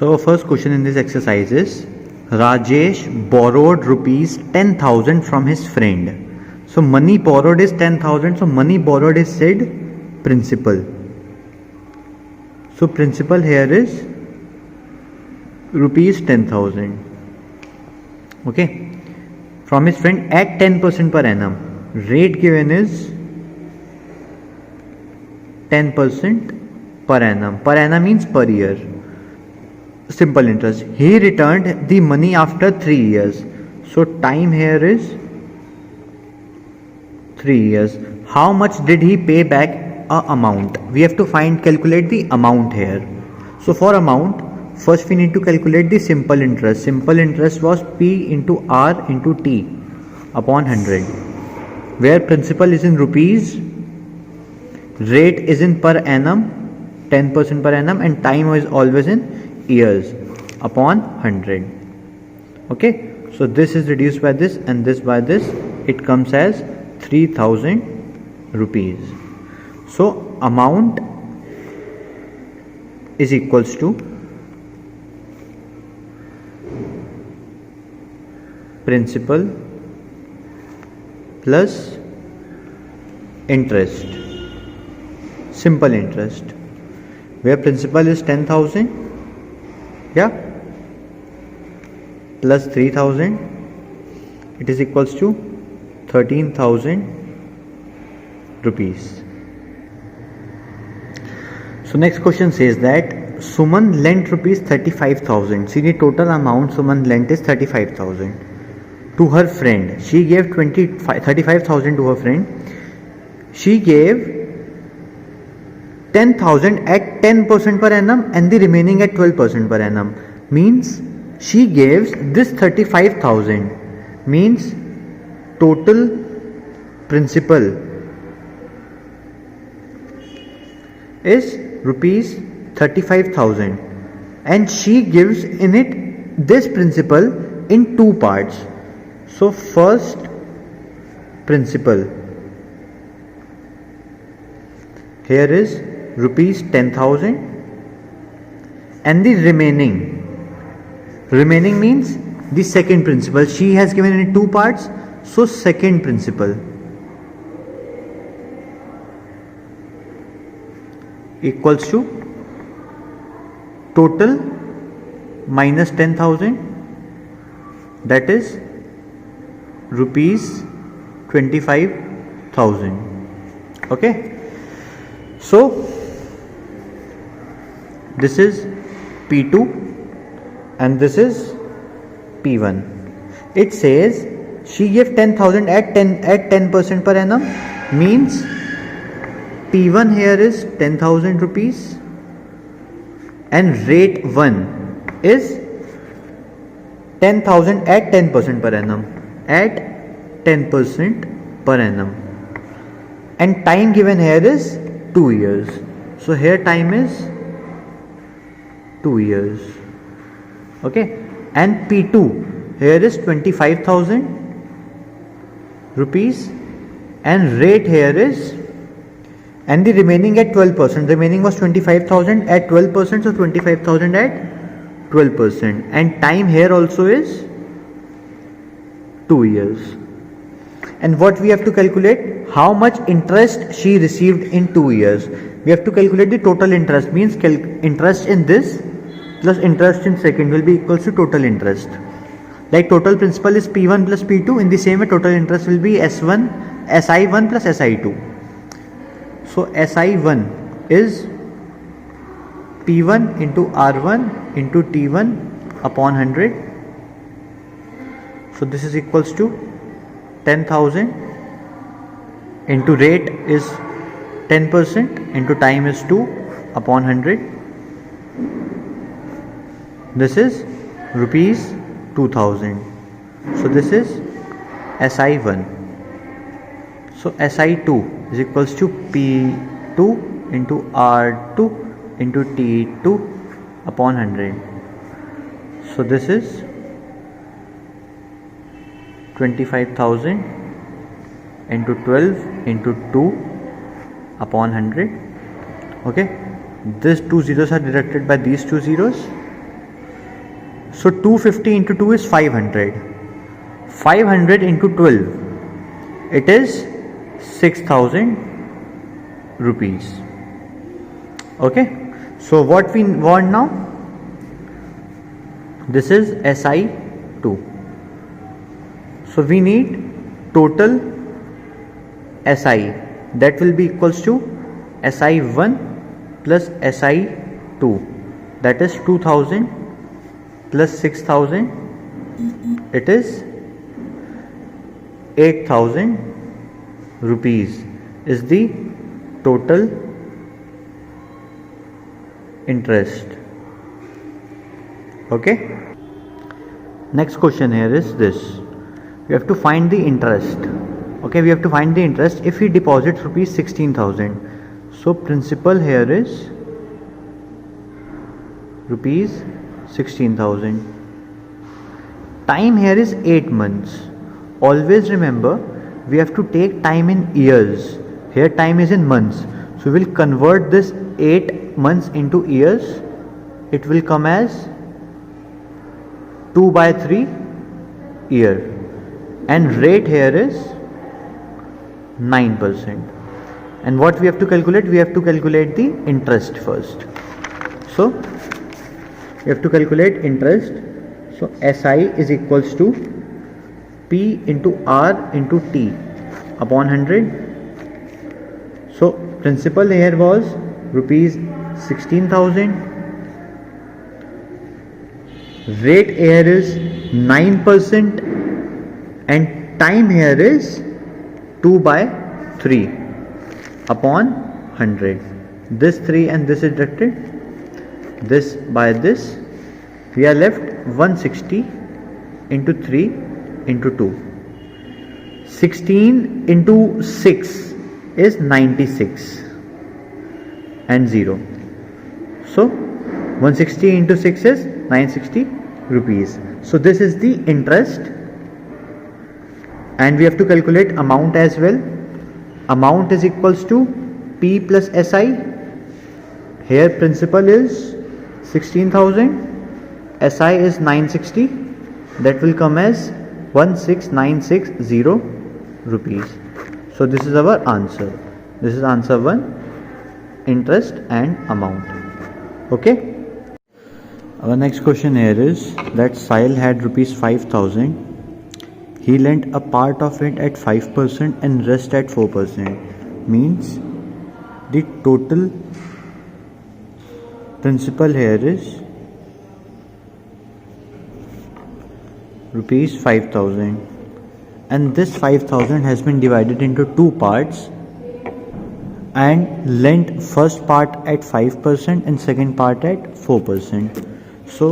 So first question in this exercise is Rajesh borrowed rupees 10,000 from his friend. So money borrowed is 10,000. So money borrowed is said principal. So principal here is rupees 10,000. Okay. From his friend at 10% per annum. Rate given is 10% per annum. Per annum means per year. Simple interest. He returned the money after 3 years. So time here is 3 years. How much did he pay back a amount? We have to calculate the amount here. So for amount, first we need to calculate the simple interest. Simple interest was P into R into T upon 100. Where principal is in rupees, rate is in per annum, 10% per annum, and time is always in years upon 100. Okay, so this is reduced by this and this by this. It comes as 3,000 rupees. So amount is equals to principal plus interest, simple interest, where principal is 10,000, yeah, plus 3,000, it is equals to 13,000 rupees. So next question says that Suman lent rupees 35,000. See, the total amount Suman lent is 35,000 to her friend. She gave 35,000 to her friend. She gave 10,000 at 10% per annum and the remaining at 12% per annum. Means she gives this 35,000. Means total principal is rupees 35,000 and she gives in it this principal in two parts. So first principal here is rupees 10,000 and the remaining means the second principal. She has given in two parts, so second principal equals to total minus 10,000, that is rupees 25,000. Okay, so this is P2 and this is P1. It says she gave 10,000 at 10% per annum, means P1 here is 10,000 rupees and rate 1 is 10,000 at 10% per annum, at 10% per annum, and time given here is 2 years. So here time is 2 years. Okay, and P2 here is 25,000 rupees and rate here is, and the remaining at 12%. Remaining was 25,000 at 12%, so 25,000 at 12%, and time here also is 2 years. And what we have to calculate? How much interest she received in 2 years. We have to calculate the total interest, means interest in this plus interest in second will be equals to total interest. Like total principal is P1 plus P2, in the same way total interest will be SI1 plus SI2. So SI1 is P1 into R1 into T1 upon 100. So this is equals to 10,000 into rate is 10% into time is 2 upon 100. This is rupees 2,000. So this is SI1. So SI2 is equals to P2 into R2 into T2 upon 100. So this is 25,000 into 12 into 2 upon 100. Okay, these two zeros are deducted by these two zeros. So 250 into 2 is 500. 500 into 12, it is 6,000 rupees. Okay. So what we want now? This is SI2. So we need total SI, that will be equals to SI1 plus SI2, that is 2000 plus 6000, it is 8,000 rupees is the total interest. Okay. Next question here is this. We have to find the interest. Okay, we have to find the interest if he deposits rupees 16,000. So principal here is rupees 16,000. Time here is 8 months. Always remember, we have to take time in years. Here time is in months. So we will convert this 8 months into years. It will come as 2/3 year. And rate here is 9%. And what we have to calculate? We have to calculate the interest first. So we have to calculate interest. So SI is equals to P into R into T upon 100. So principal here was rupees 16,000. Rate here is 9% and time here is 2/3 upon 100. This 3 and this is deducted. This by this. We are left 160 into 3 into 2. 16 into 6 is 96 and 0. So 160 into 6 is 960 rupees. So this is the interest, and we have to calculate amount as well. Amount is equals to P plus SI. Here principal is 16,000, SI is 960, that will come as 16,960 rupees. So this is our answer. This is answer 1, interest and amount. Okay. Our next question here is that Sahil had rupees 5,000. He lent a part of it at 5% and rest at 4%. Means the total principal here is rupees 5,000, and this 5,000 has been divided into two parts and lent first part at 5% and second part at 4%. So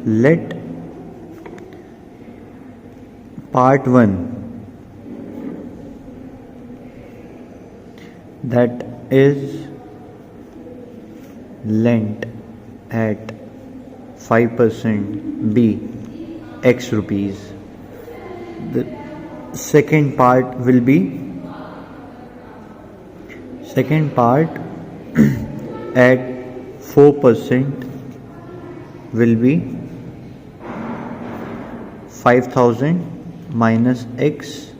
let part 1, that is lent at 5% be X rupees. The second part will be at 4% will be 5,000 minus X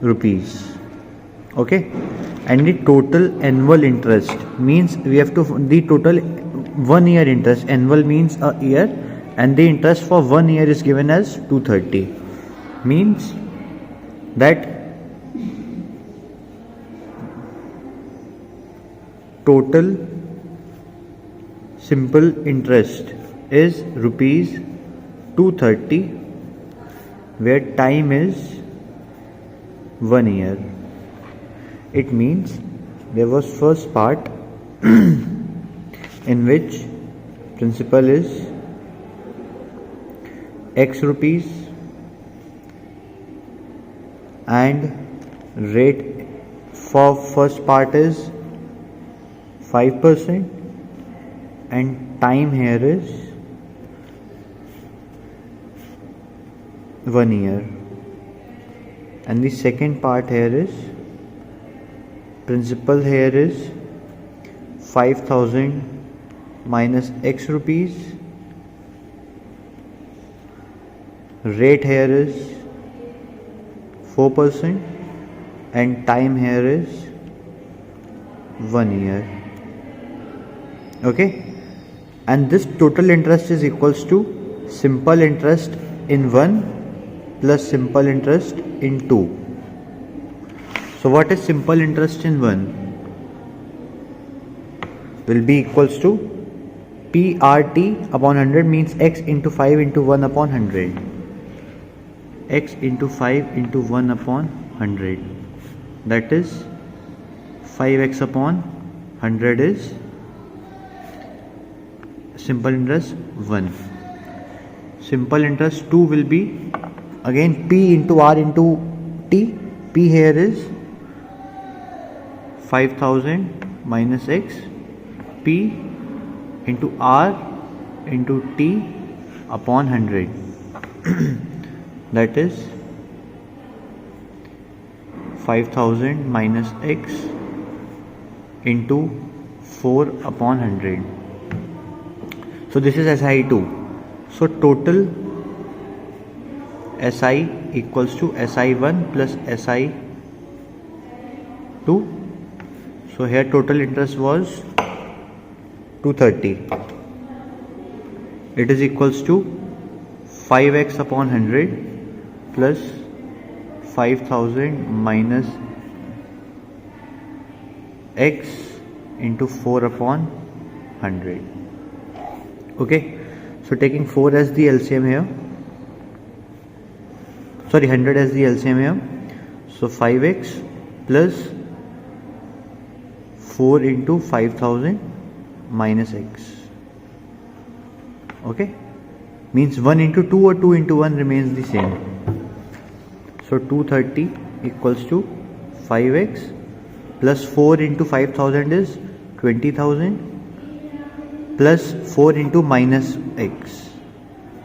rupees. Okay, and the total annual interest means we have to the total 1 year interest. Annual means a year, and the interest for 1 year is given as 230. Means that total simple interest is rupees 230, where time is 1 year. It means there was first part in which principal is X rupees and rate for first part is 5% and time here is 1 year, and the second part here is principal here is 5,000 minus X rupees rate here is 4% and time here is 1 year. Okay, and this total interest is equals to simple interest in 1 plus simple interest in 2. So what is simple interest in 1? Will be equals to PRT upon 100 means x into 5 into 1 upon 100. X into 5 into 1 upon 100. That is 5x upon 100 is simple interest 1. Simple interest 2 will be again P into R into T. P here is 5000 minus x. P into R into T upon 100. That is 5000 minus x into 4 upon 100. So this is SI2. So total SI equals to SI1 plus SI2. So here total interest was 230. It is equals to 5x upon 100 plus 5000 minus x into 4 upon 100. Okay, so taking 4 as the LCM here, sorry 100 as the LCM here, so 5x plus 4 into 5000 minus x. Okay, means 1 into 2 or 2 into 1 remains the same. So 230 equals to 5x plus 4 into 5000 is 20,000 plus 4 into minus x,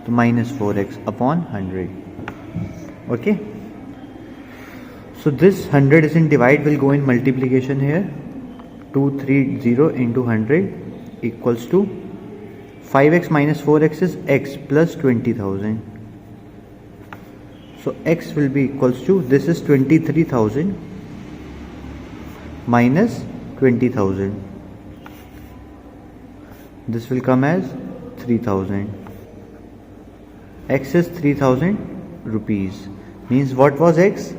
so minus 4x upon 100. Okay, so this 100 is in divide, will go in multiplication here. 230 into 100 equals to 5x minus 4x is x plus 20,000. So x will be equals to, this is 23,000 minus 20,000. This will come as 3,000. X is 3,000 rupees. Means what was x?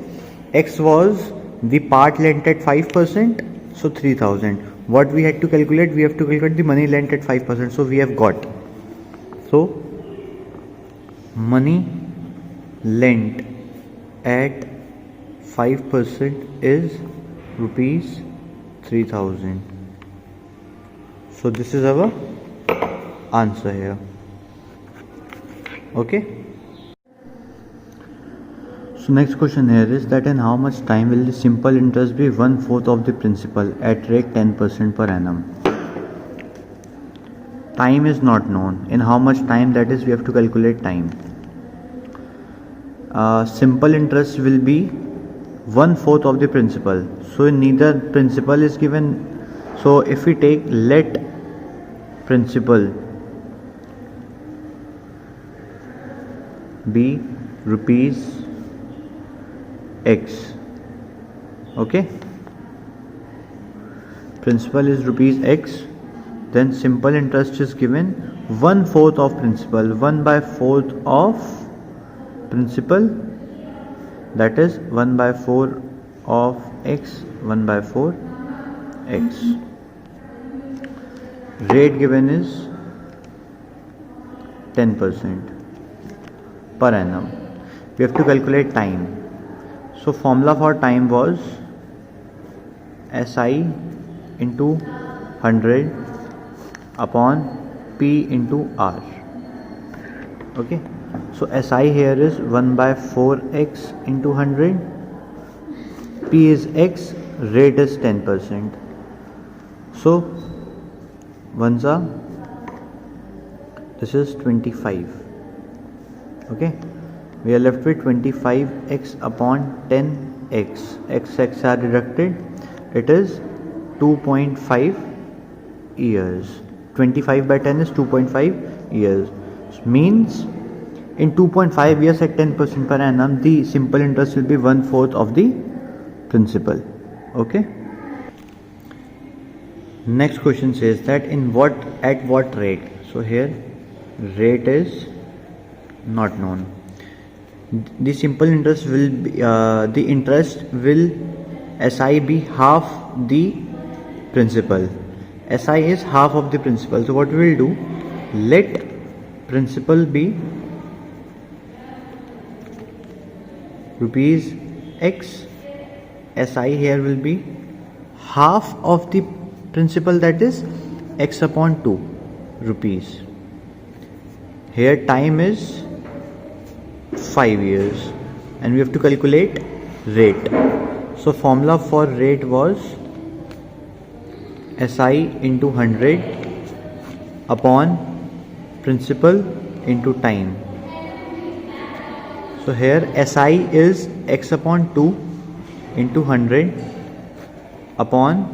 X was the part lent at 5%, so 3,000. What we had to calculate? We have to calculate the money lent at 5%. So we have got. So money lent at 5% is rupees 3,000. So this is our answer here. Okay. So next question here is that in how much time will the simple interest be 1/4 of the principal at rate 10% per annum? Time is not known. In how much time, that is we have to calculate time. Simple interest will be 1/4 of the principal. So neither principal is given. So if we take let principal be rupees x, okay, principal is rupees x, then simple interest is given 1/4 of principal, 1/4 of principal, that is 1/4 of x, 1/4 x. Rate given is 10% per annum. We have to calculate time. So formula for time was SI into 100 upon P into R. Okay, so SI here is 1/4 x into 100, P is x, rate is 10%. So ones are, this is 25. Okay, we are left with 25x upon 10x. X are deducted. It is 2.5 years. 25 by 10 is 2.5 years. Means in 2.5 years at 10% per annum, the simple interest will be 1/4 of the principal. Okay. Next question says that at what rate. So here rate is not known. The simple interest will be, the interest will SI be half the principal. SI is half of the principal. So what we will do, let principal be rupees X. SI here will be half of the principal, that is X upon 2 rupees. Here time is 5 years and we have to calculate rate. So formula for rate was SI into 100 upon principal into time. So here SI is X upon 2 into 100 upon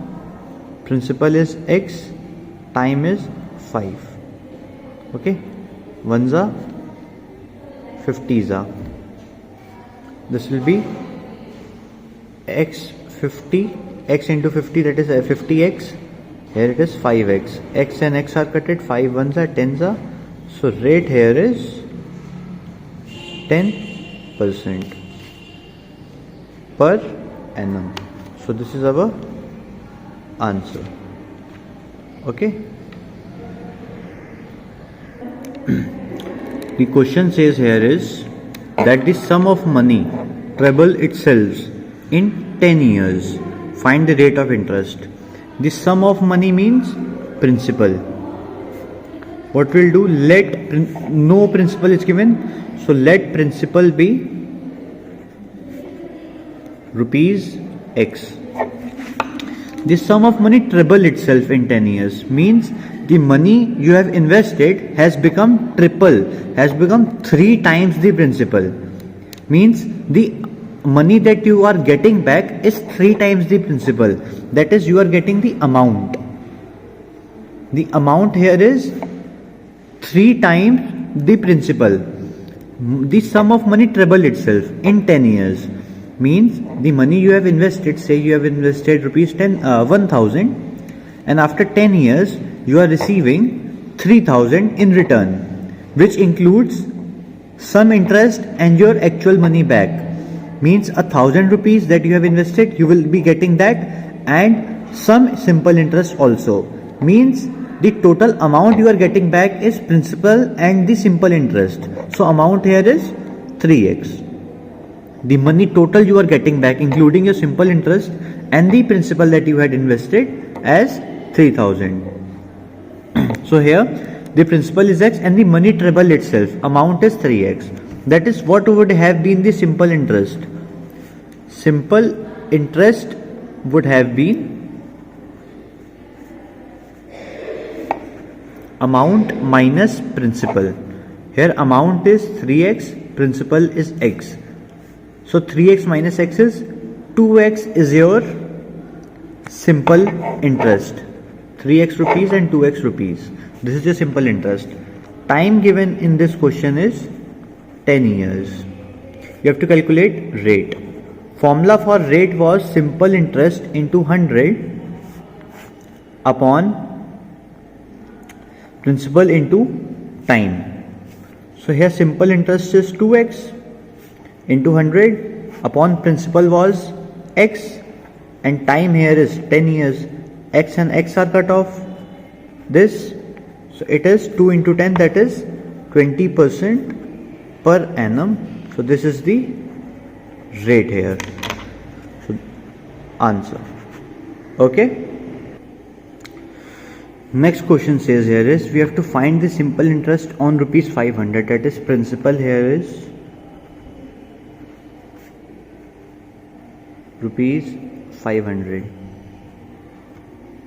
principal is X, time is 5. Okay, 1s are 50s are. This will be X 50, X into 50, that is 50X. Here it is 5X. X and X are cutted, 5 1s are 10s are. So rate here is 10% per annum. So this is our answer. Okay. The question says here is that the sum of money treble itself in 10 years. Find the rate of interest. The sum of money means principal. What we'll do, let no principal is given, so let principal be rupees X. The sum of money treble itself in 10 years means the money you have invested has become triple, has become 3 times the principal. Means the money that you are getting back is 3 times the principal. That is, you are getting the amount. The amount here is 3 times the principal. The sum of money treble itself in 10 years means the money you have invested, say you have invested rupees 1,000 and after 10 years you are receiving 3,000 in return, which includes some interest and your actual money back. Means 1,000 rupees that you have invested, you will be getting that, and some simple interest also. Means the total amount you are getting back is principal and the simple interest. So amount here is 3x. The money total you are getting back, including your simple interest and the principal that you had invested, as 3,000. So here the principal is X and the money treble itself, amount is 3x. That is what would have been the simple interest. Simple interest would have been amount minus principal. Here amount is 3x, principal is X. So 3x minus x is 2x is your simple interest. 3x rupees and 2x rupees. This is your simple interest. Time given in this question is 10 years. You have to calculate rate. Formula for rate was simple interest into 100 upon principal into time. So here simple interest is 2x into 100 upon principal was x and time here is 10 years. X and x are cut off. This, so it is 2 into 10, that is 20% per annum. So this is the rate here. So answer. Okay. Next question says here is we have to find the simple interest on rupees 500, that is principal here is rupees 500.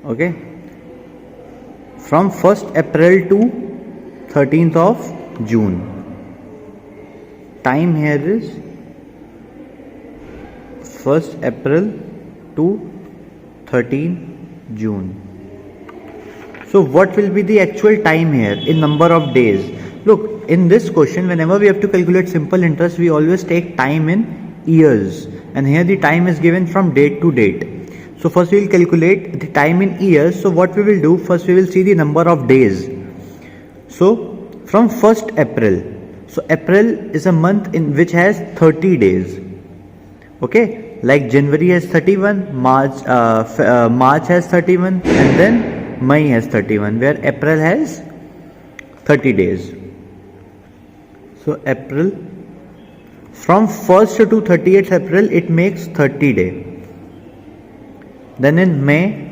Okay, from 1st April to 13th of June. Time here is 1st April to 13 June. So what will be the actual time here in number of days? Look, in this question, whenever we have to calculate simple interest, we always take time in years, and here the time is given from date to date. So first we will calculate the time in years. So what we will do, first we will see the number of days. So from 1st April, so April is a month in which has 30 days. Okay, like January has 31, March has 31, and then May has 31, where April has 30 days. So April, from 1st to 30th April, it makes 30 days. Then in May,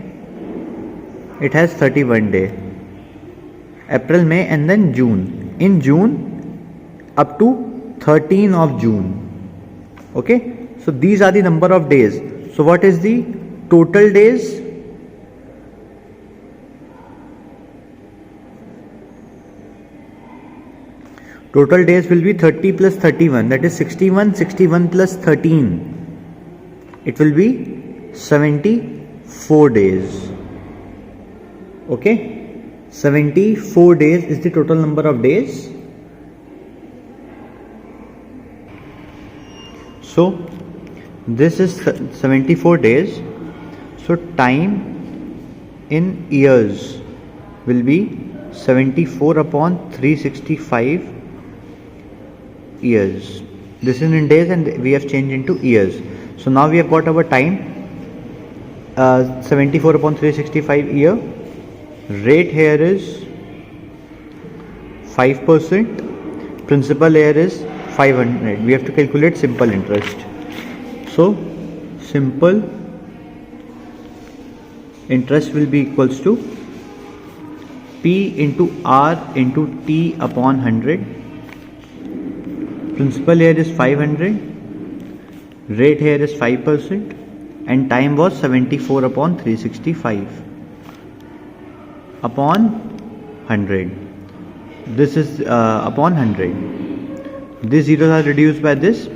it has 31 days. April, May, and then June. In June, up to 13th of June. Okay, so these are the number of days. So what is the total days? Total days will be 30 plus 31, that is 61. 61 plus 13, it will be 74 days. Okay, 74 days is the total number of days. So this is 74 days. So time in years will be 74 upon 365 years. This is in days and we have changed into years. So now we have got our time, 74 upon 365 year. Rate here is 5%. Principal here is 500. We have to calculate simple interest. So simple interest will be equals to P into R into T upon 100. Principal here is 500, rate here is 5%, and time was 74 upon 365 upon 100. This is upon 100. These zeros are reduced by this.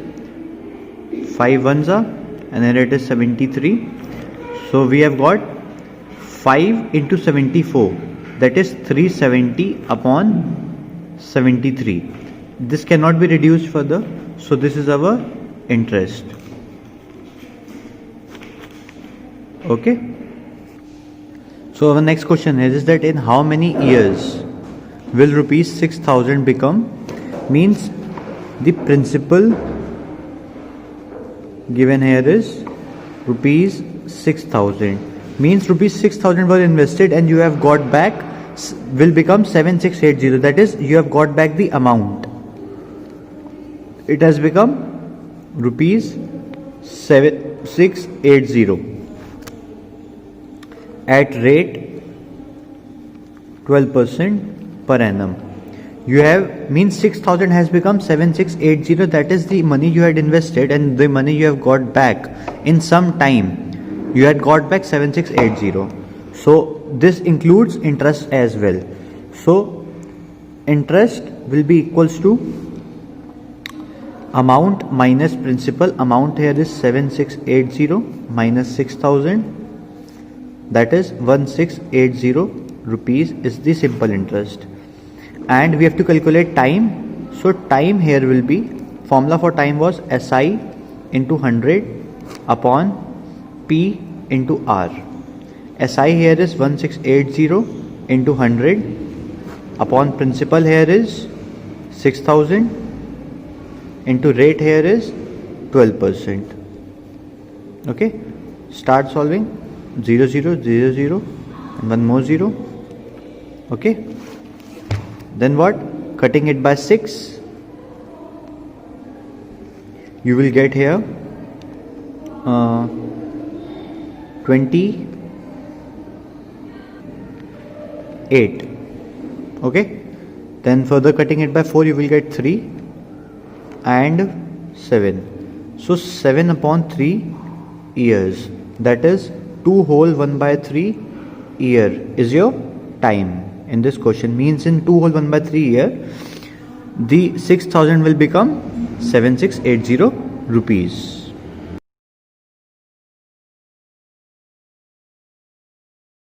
5 ones are, and then it is 73. So we have got 5 into 74, that is 370 upon 73. This cannot be reduced further, so this is our interest. Okay. So our next question is that in how many years will rupees 6,000 become? Means the principal given here is rupees 6,000. Means rupees 6,000 were invested and you have got back will become 7680. That is, you have got back the amount. It has become rupees 7680 at rate 12% per annum. You have, means 6,000 has become 7680. That is the money you had invested and the money you have got back in some time. You had got back 7680. So this includes interest as well. So interest will be equals to amount minus principal. Amount here is 7680 minus 6,000, that is 1680 rupees is the simple interest. And we have to calculate time. So time here will be, formula for time was SI into 100 upon P into R. SI here is 1680 into 100 upon principal here is 6,000 into rate here is 12%. Okay, start solving. 0 0 0 0 and one more 0. Okay, then what? Cutting it by 6, you will get here 28. Okay, then further cutting it by 4, you will get 3 and 7. So 7 upon 3 years, that is 2 whole 1 by 3 year is your time in this question. Means in 2 whole 1 by 3 year, the 6,000 will become 7680 rupees.